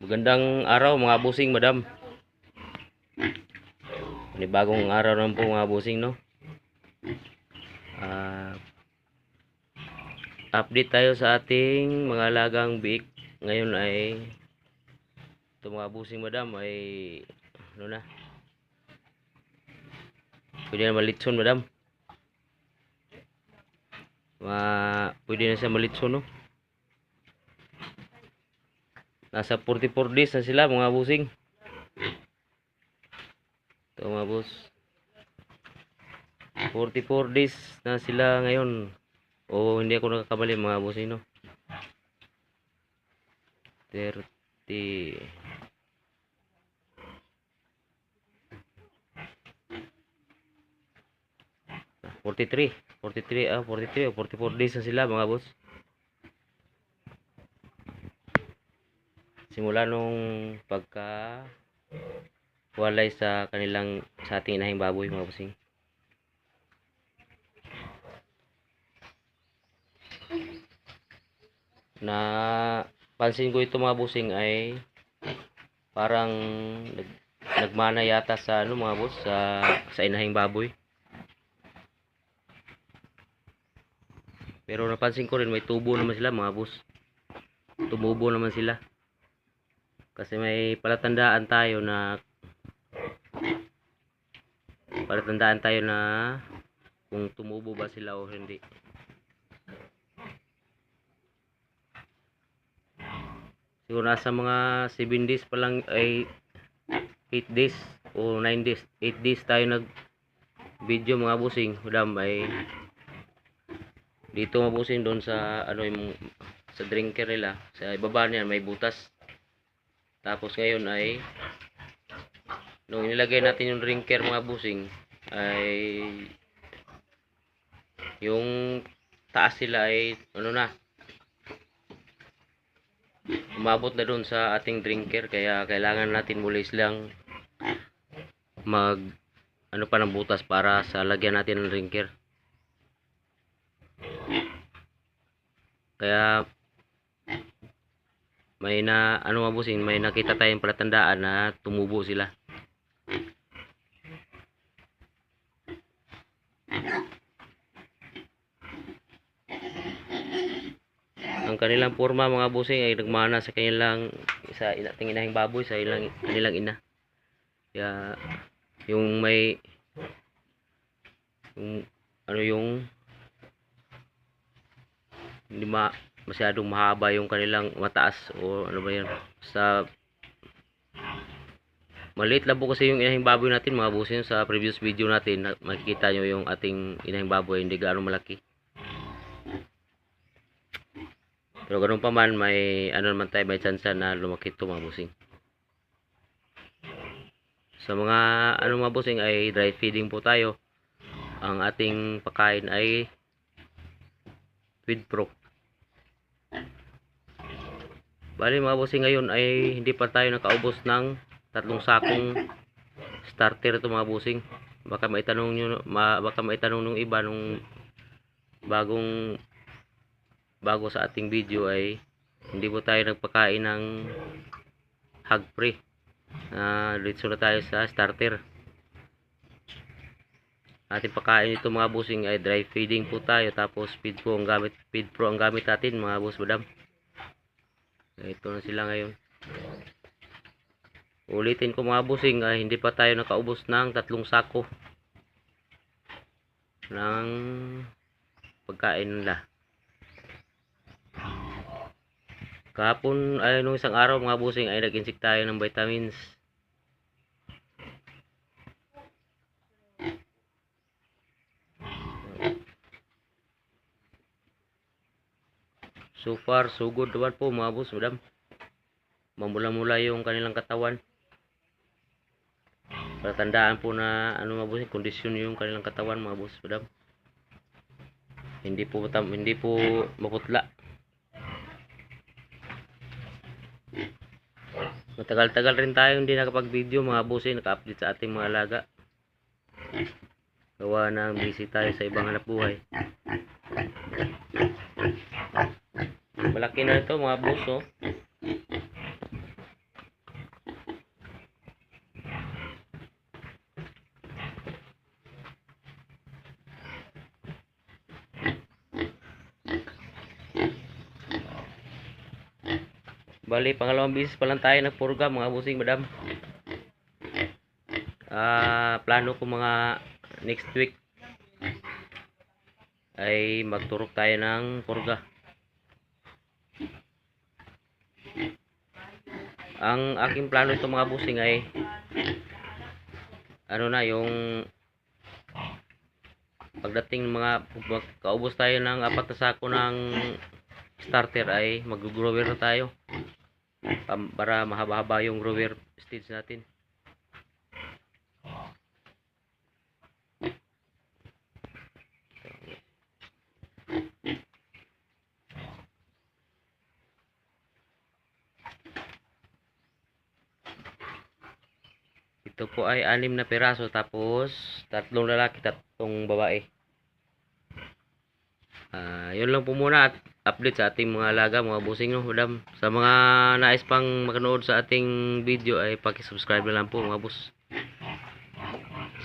Magandang araw mga busing, madam. Bagong araw naman po mga busing, no? Update tayo sa ating mga alagang biik. Ngayon ay ito mga busing, madam, ay ano na? Pwede na malitson, madam. Pwede na siya malitson, no? Nasa 44 days na sila mga busing. Ito mga boss. 44 days na sila ngayon. O hindi ako nakakamali mga busing, no? 30 43 43 43 o 44 days na sila mga boss. Simula nung pagka walay sa ating inahing baboy mga bossing. Na pansin ko ito mga bossing ay parang nagmana yata sa mga boss sa inahing baboy. Pero napansin ko rin may tubo naman sila mga boss. Tumubo naman sila. Kasi may palatandaan tayo na kung tumubo ba sila o hindi. Siguro nasa mga 7 days pa lang ay 8 days o 9 days. 8 days tayo nag video mga busing. Madam ay dito mga busing doon sa yung sa drinker nila. Sa ibaba niya may butas. Tapos ngayon ay nung inilagay natin yung drinker mga busing ay yung taas sila ay umabot na doon sa ating drinker, kaya kailangan natin muli silang mag pa ng butas para sa lagyan natin ng drinker. Kaya may may nakita tayong palatandaan na tumubo sila. Ang kanilang forma mga busing ay nagmana sa kanilang ating inahing baboy, sa kanilang ina. Kaya yung may yung hindi masyadong mahaba yung kanilang mataas o sa maliit lang po kasi yung inahing baboy natin mga busing. Sa previous video natin makikita nyo yung ating inahing baboy hindi gaano malaki. Pero ganun pa man, may naman tayo, may chance na lumaki ito mga busing. Sa mga mga busing ay dry feeding po tayo. Ang ating pagkain ay Feed Pro. Bali mga busing, ngayon ay hindi pa tayo nakaubos ng 3 sakong starter ito mga busing. Baka maitanong nung iba nung bago sa ating video ay hindi po tayo nagpakain ng hog free. Diretso na tayo sa starter. Ating pakain ito mga busing ay dry feeding po tayo, tapos Feed Pro ang gamit natin mga boss madam. Ito na sila ngayon. Ulitin ko mga busing, hindi pa tayo nakaubos ng 3 sako ng pagkain nila. Kahapon ay nung isang araw mga busing ay nag-insect tayo ng vitamins. So far so good naman po mga boss madam. Mamula-mula yung kanilang katawan. Para tandaan po na mga boss, kondisyon yung kanilang katawan mga boss madam. Hindi po maputla. Matagal-tagal rin tayo hindi nakapag-video mga boss, naka-update sa ating mga alaga. Gawa ng busy tayo sa ibang hanap buhay. Malaki na ito mga boss, oh. Bali, pangalawang bisis pa lang tayo nagpurga mga busing madam. Plano ko mga next week ay magturok tayo ng purga. Ang aking plano ito mga busing ay ano na yung pagdating mga kaubos tayo ng 4 na sako ng starter ay mag-grower na tayo para mahaba-haba yung grower stage natin. Ito po ay 6 na piraso tapos 3 lalaki, 3 babae. Yun lang po muna at update sa ating mga alaga mga busing no, madam. Sa mga nais pang makanood sa ating video ay paki-subscribe na lang po mga boss.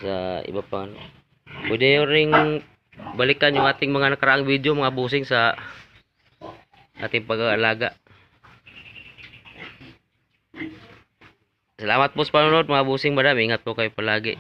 Sa iba pa pwede ring balikan yung ating mga nakaraang video mga busing sa ating pag-aalaga. Salamat po sa panonood mga busing madam. Ingat po kayo palagi.